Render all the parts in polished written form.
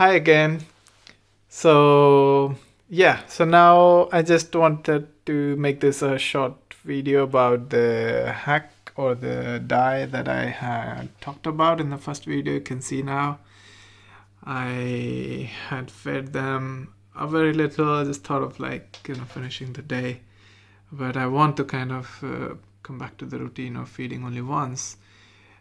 Hi again. So now I just wanted to make this a short video about the hack or the dye that I had talked about in the first video. You can see now I had fed them a very little. I just thought of finishing the day, but I want to come back to the routine of feeding only once.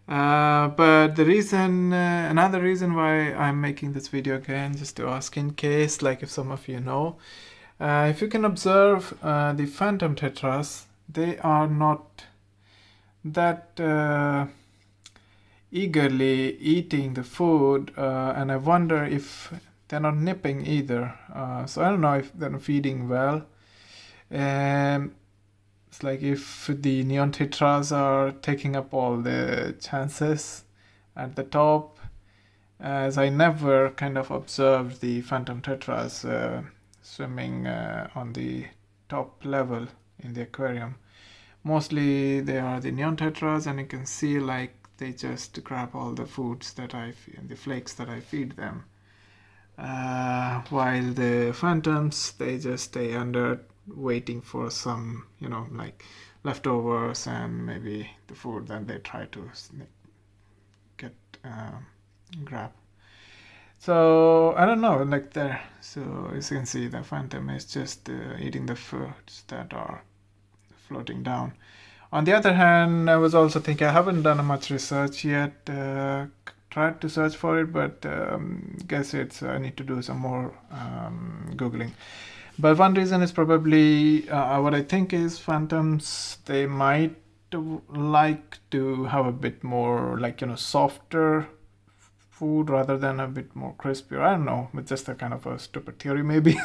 But another reason why I'm making this video again, just to ask in case, like if some of you know, if you can observe the phantom tetras, they are not that eagerly eating the food, and I wonder if they're not nipping either. So I don't know if they're feeding well. It's like if the neon tetras are taking up all the chances at the top, as I never kind of observed the phantom tetras swimming on the top level in the aquarium. Mostly they are the neon tetras, and you can see like they just grab all the foods that the flakes that I feed them. While the phantoms, they just stay under waiting for some, like leftovers and maybe the food that they try to get grab. So I don't know, like there. So as you can see, the phantom is just eating the foods that are floating down. On the other hand, I was also thinking, I haven't done much research yet. Tried to search for it, but guess I need to do some more googling. But one reason is probably what I think is phantoms, they might like to have a bit more softer food rather than a bit more crispier. I don't know, it's just a kind of a stupid theory maybe.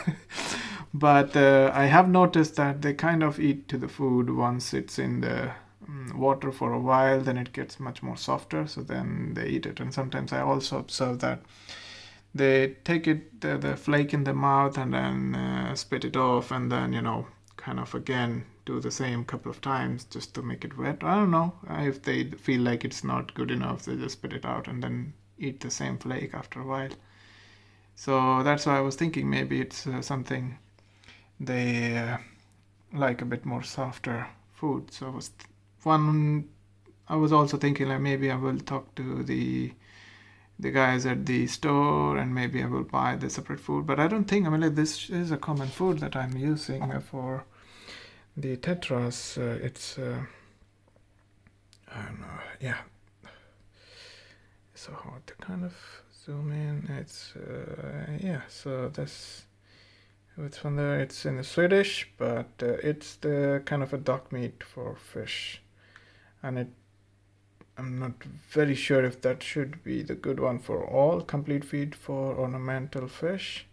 But I have noticed that they kind of eat to the food once it's in the water for a while, then it gets much more softer, so then they eat it. And sometimes I also observe that they take it, the flake in the mouth, and then spit it off, and then kind of again do the same couple of times just to make it wet. I don't know if they feel like it's not good enough, they just spit it out and then eat the same flake after a while. So that's why I was thinking maybe it's something they like a bit more softer food. So I was also thinking like maybe I will talk to the guys at the store and maybe I will buy the separate food. But I don't think, like this is a common food that I'm using for the tetras. It's I don't know, yeah, so hard to kind of zoom in. It's yeah, so this, it's from there, it's in the Swedish, but it's the kind of a duck meat for fish, and I'm not very sure if that should be the good one for all complete feed for ornamental fish.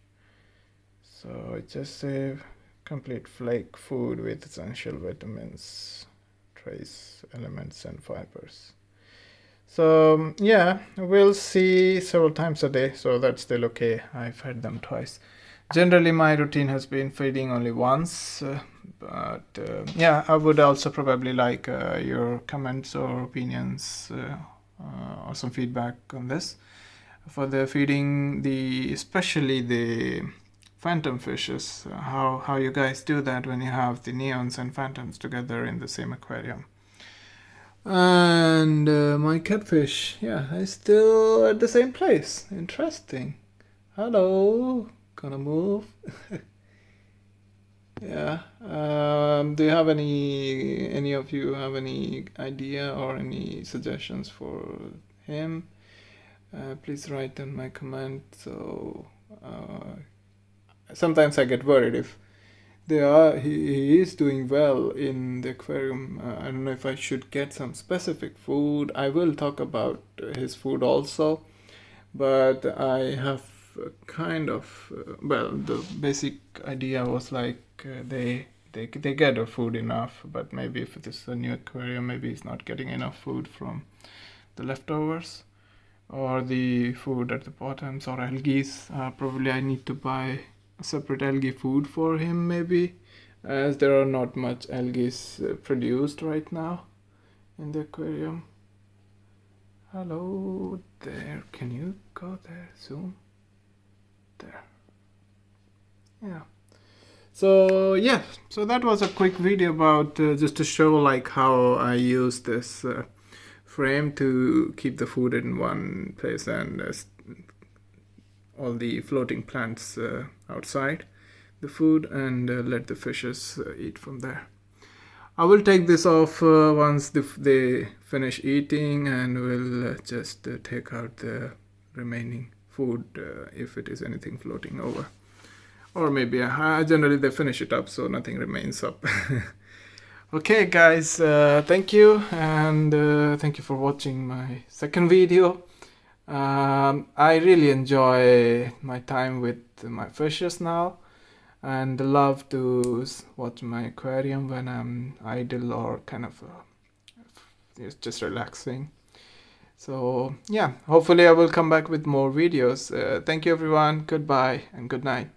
So it just says complete flake food with essential vitamins, trace elements and fibers. So yeah, we'll see several times a day, so that's still okay. I've fed them twice. Generally my routine has been feeding only once, but yeah, I would also probably like your comments or opinions or some feedback on this for the feeding, especially the phantom fishes, how you guys do that when you have the neons and phantoms together in the same aquarium. And my catfish, yeah, is still at the same place. Interesting. Hello, gonna move. Yeah. Do you have any of you have any idea or any suggestions for him? Please write in my comment. So sometimes I get worried if he is doing well in the aquarium. I don't know if I should get some specific food. I will talk about his food also, but I have kind of the basic idea was like they get their food enough, but maybe if it is a new aquarium, maybe he's not getting enough food from the leftovers or the food at the bottoms or algae. Probably I need to buy separate algae food for him maybe, as there are not much algae produced right now in the aquarium. Hello there, can you go there, zoom? there. Yeah. So yeah, so that was a quick video about just to show like how I use this frame to keep the food in one place and all the floating plants outside the food, and let the fishes eat from there. I will take this off once they finish eating, and we'll just take out the remaining food if it is anything floating over. Or maybe generally they finish it up so nothing remains up. Okay guys, thank you, and thank you for watching my second video. I really enjoy my time with my fishes now, and love to watch my aquarium when I'm idle or kind of it's just relaxing. So yeah, hopefully I will come back with more videos. Thank you everyone, goodbye and good night.